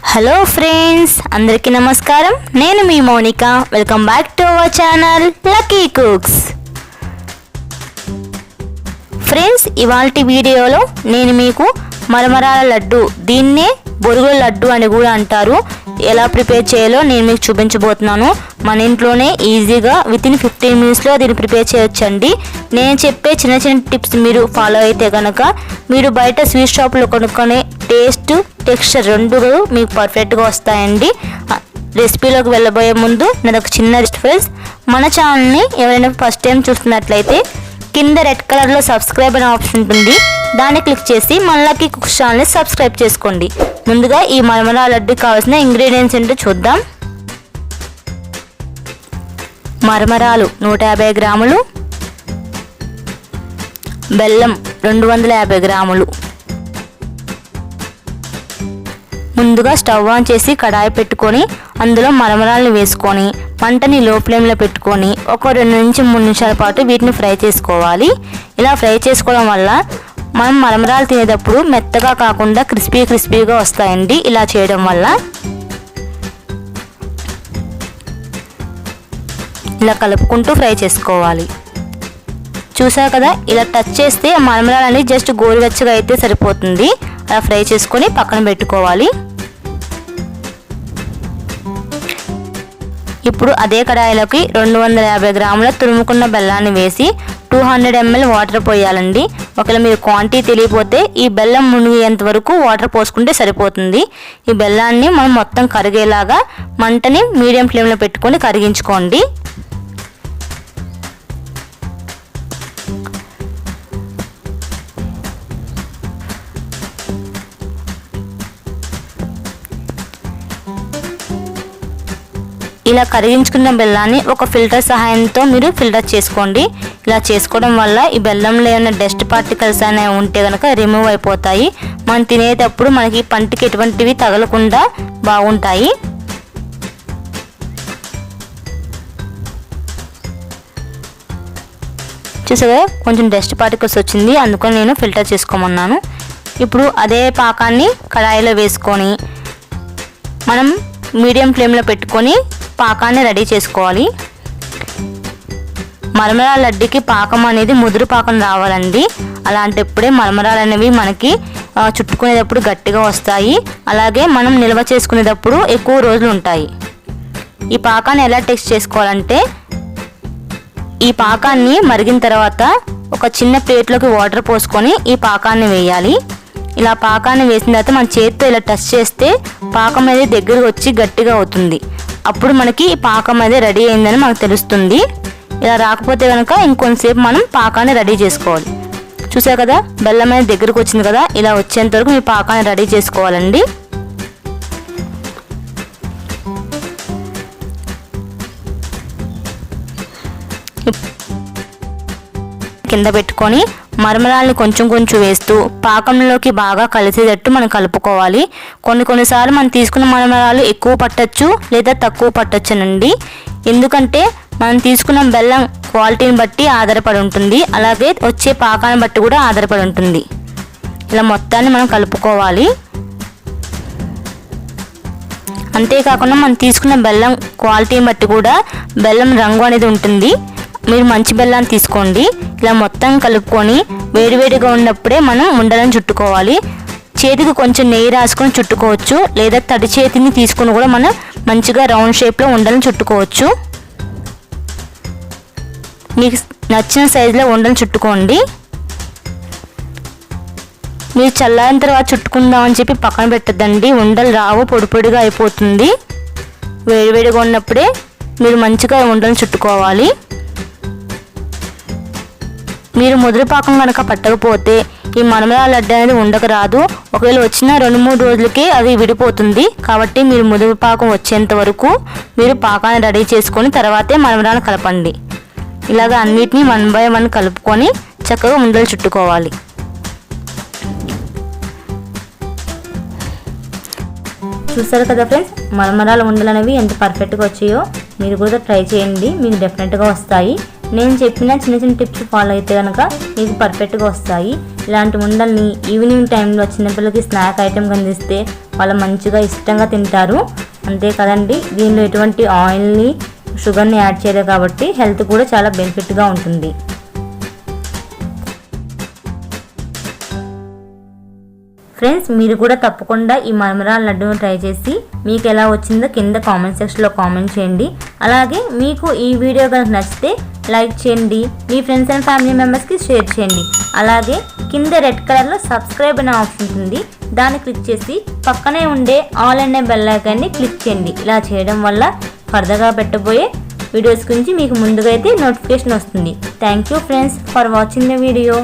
Hello friends, అందరికీ నమస్కారం. నేను మీ Mounika. Welcome back to our channel Lucky Cooks. Friends, ఇవాల్టి వీడియోలో నేను మీకు మరమరాల లడ్డు, దీన్నే బొరుగుల లడ్డు అని కూడా అంటారు, ఎలా ప్రిపేర్ చేయాలో నేను మీకు చూపించబోతున్నాను. మన ఇంట్లోనే ఈజీగా వితిన్ 15 మినిట్స్లో దీన్ని ప్రిపేర్ చేయొచ్చండి. నేను చెప్పే చిన్న చిన్న టిప్స్ మీరు ఫాలో అయితే కనుక మీరు బయట స్వీట్ షాప్లో కొనుక్కునే టేస్ట్, టెక్స్చర్ రెండు మీకు పర్ఫెక్ట్గా వస్తాయండి. రెసిపీలోకి వెళ్ళబోయే ముందు నాకు ఒక చిన్న రిక్వెస్ట్, మన ఛానల్ని ఎవరైనా ఫస్ట్ టైం చూస్తున్నట్లయితే కింద రెడ్ కలర్లో సబ్స్క్రైబ్ అనే ఆప్షన్ ఉంటుంది, దాన్ని క్లిక్ చేసి మనకి కుక్ ఛానల్ని సబ్స్క్రైబ్ చేసుకోండి. ముందుగా ఈ మరమరా లడ్డుకి కావాల్సిన ఇంగ్రీడియంట్స్ ఏంటో చూద్దాం. మరమరాలు 150 గ్రాములు, బెల్లం 250 గ్రాములు. ముందుగా స్టవ్ ఆన్ చేసి కడాయి పెట్టుకొని అందులో మరమరాలను వేసుకొని మంటని లో ఫ్లేమ్లో పెట్టుకొని ఒక 2 నుంచి 3 నిమిషాల పాటు వీటిని ఫ్రై చేసుకోవాలి. ఇలా ఫ్రై చేసుకోవడం వల్ల మనం మరమరాలు తినేటప్పుడు మెత్తగా కాకుండా క్రిస్పీగా వస్తాయండి. ఇలా చేయడం వల్ల ఇలా కలుపుకుంటూ ఫ్రై చేసుకోవాలి. చూసారు కదా, ఇలా టచ్ చేస్తే మరమరాలని జస్ట్ గోరువెచ్చగా అయితే సరిపోతుంది. అలా ఫ్రై చేసుకొని పక్కన పెట్టుకోవాలి. ఇప్పుడు అదే కడాయిలోకి 250 గ్రాముల తురుముకున్న బెల్లాన్ని వేసి 200 ml వాటర్ పోయాలండి. ఒకవేళ మీరు క్వాంటిటీ తెలియపోతే ఈ బెల్లం మునిగేంత వరకు వాటర్ పోసుకుంటే సరిపోతుంది. ఈ బెల్లాన్ని మనం మొత్తం కరిగేలాగా మంటని మీడియం ఫ్లేమ్లో పెట్టుకొని కరిగించుకోండి. ఇలా కరిగించుకున్న బెల్లాన్ని ఒక ఫిల్టర్ సహాయంతో మీరు ఫిల్టర్ చేసుకోండి. ఇలా చేసుకోవడం వల్ల ఈ బెల్లంలో ఏమైనా డస్ట్ పార్టికల్స్ అనేవి ఉంటే కనుక రిమూవ్ అయిపోతాయి. మనం తినేటప్పుడు మనకి పంటికి ఎటువంటివి తగలకుండా బాగుంటాయి. చూసారా, కొంచెం డస్ట్ పార్టికల్స్ వచ్చింది, అందుకని నేను ఫిల్టర్ చేసుకోమన్నాను. ఇప్పుడు అదే పాకాన్ని కడాయిలో వేసుకొని మనం మీడియం ఫ్లేమ్లో పెట్టుకొని పాకాన్ని రెడీ చేసుకోవాలి. మరమరాల లడ్డుకి పాకం అనేది ముదురు పాకం రావాలండి. అలాంటప్పుడే మరమరాలు అనేవి మనకి చుట్టుకునేటప్పుడు గట్టిగా వస్తాయి, అలాగే మనం నిల్వ చేసుకునేటప్పుడు ఎక్కువ రోజులు ఉంటాయి. ఈ పాకాన్ని ఎలా టెస్ట్ చేసుకోవాలంటే, ఈ పాకాన్ని మరిగిన తర్వాత ఒక చిన్న ప్లేట్లోకి వాటర్ పోసుకొని ఈ పాకాన్ని వేయాలి. ఇలా పాకాన్ని వేసిన తర్వాత మన చేతితో ఇలా టచ్ చేస్తే పాకం అనేది దగ్గరకు వచ్చి గట్టిగా అవుతుంది. అప్పుడు మనకి ఈ పాకం అనేది రెడీ అయిందని మనకు తెలుస్తుంది. ఇలా రాకపోతే కనుక ఇంకొంతసేపు మనం పాకాన్ని రెడీ చేసుకోవాలి. చూసారు కదా, బెల్లం అనేది దగ్గరకు వచ్చింది కదా, ఇలా వచ్చేంత వరకు మీ పాకాన్ని రెడీ చేసుకోవాలండి. కింద పెట్టుకొని మరమరాలను కొంచెం వేస్తూ పాకంలోకి బాగా కలిసేటట్టు మనం కలుపుకోవాలి. కొన్నిసార్లు మనం తీసుకున్న మరమరాలు ఎక్కువ పట్టచ్చు లేదా తక్కువ పట్టచ్చునండి. ఎందుకంటే మనం తీసుకున్న బెల్లం క్వాలిటీని బట్టి ఆధారపడి ఉంటుంది, అలాగే వచ్చే పాకాన్ని బట్టి కూడా ఆధారపడి ఉంటుంది. ఇలా మొత్తాన్ని మనం కలుపుకోవాలి. అంతేకాకుండా మనం తీసుకున్న బెల్లం క్వాలిటీని బట్టి కూడా బెల్లం రంగు అనేది ఉంటుంది. మీరు మంచి బెల్లాన్ని తీసుకోండి. ఇలా మొత్తం కలుపుకొని వేడివేడిగా ఉన్నప్పుడే మనం ఉండలను చుట్టుకోవాలి. చేతికి కొంచెం నెయ్యి రాసుకొని చుట్టుకోవచ్చు, లేదా తడి చేతిని తీసుకొని కూడా మనం మంచిగా రౌండ్ షేప్లో ఉండలను చుట్టుకోవచ్చు. మీకు నచ్చిన సైజులో ఉండలు చుట్టుకోండి. మీరు చల్లారిన తర్వాత చుట్టుకుందామని చెప్పి పక్కన పెట్టద్దండి, ఉండలు రావు, పొడిగా అయిపోతుంది. వేడివేడిగా ఉన్నప్పుడే మీరు మంచిగా ఉండలు చుట్టుకోవాలి. మీరు ముదురు పాకం కనుక పట్టకపోతే ఈ మరమరాల లడ్డు అనేది ఉండక రాదు. ఒకవేళ వచ్చిన 2-3 రోజులకే అది విడిపోతుంది. కాబట్టి మీరు ముదురు పాకం వచ్చేంత వరకు మీరు పాకాన్ని రెడీ చేసుకొని తర్వాతే మరమరాలు కలపండి. ఇలాగ అన్నిటినీ 1 by 1 కలుపుకొని చక్కగా ఉండలు చుట్టుకోవాలి. చూసారు కదా ఫ్రెండ్స్, మరమరాల ఉండలు అనేవి ఎంత పర్ఫెక్ట్గా వచ్చాయో మీరు కూడా ట్రై చేయండి, మీకు డెఫినెట్గా వస్తాయి. నేను చెప్పిన చిన్న చిన్న టిప్స్ ఫాలో అయితే కనుక మీకు పర్ఫెక్ట్గా వస్తాయి. ఇలాంటి ఉండల్ని ఈవినింగ్ టైంలో చిన్నపిల్లలకి స్నాక్ ఐటెం అందిస్తే వాళ్ళు మంచిగా ఇష్టంగా తింటారు. అంతే కదండి, దీనిలో ఎటువంటి ఆయిల్ని షుగర్ని యాడ్ చేయలేదు కాబట్టి హెల్త్ కూడా చాలా బెనిఫిట్గా ఉంటుంది. ఫ్రెండ్స్, మీరు కూడా తప్పకుండా ఈ మరమరాల లడ్డూను ట్రై చేసి మీకు ఎలా వచ్చిందో కింద కామెంట్ సెక్షన్లో కామెంట్ చేయండి. అలాగే మీకు ఈ వీడియో కనుక నచ్చితే లైక్ చేయండి, మీ ఫ్రెండ్స్ అండ్ ఫ్యామిలీ మెంబర్స్కి షేర్ చేయండి. అలాగే కింద రెడ్ కలర్లో సబ్స్క్రైబ్ అనే ఆప్షన్ ఉంటుంది, దాన్ని క్లిక్ చేసి పక్కనే ఉండే ఆల్ అనే బెల్ ఐకాన్ని క్లిక్ చేయండి. ఇలా చేయడం వల్ల ఫర్దర్గా పెట్టబోయే వీడియోస్ గురించి మీకు ముందుగా అయితే నోటిఫికేషన్ వస్తుంది. Thank you friends for watching the video.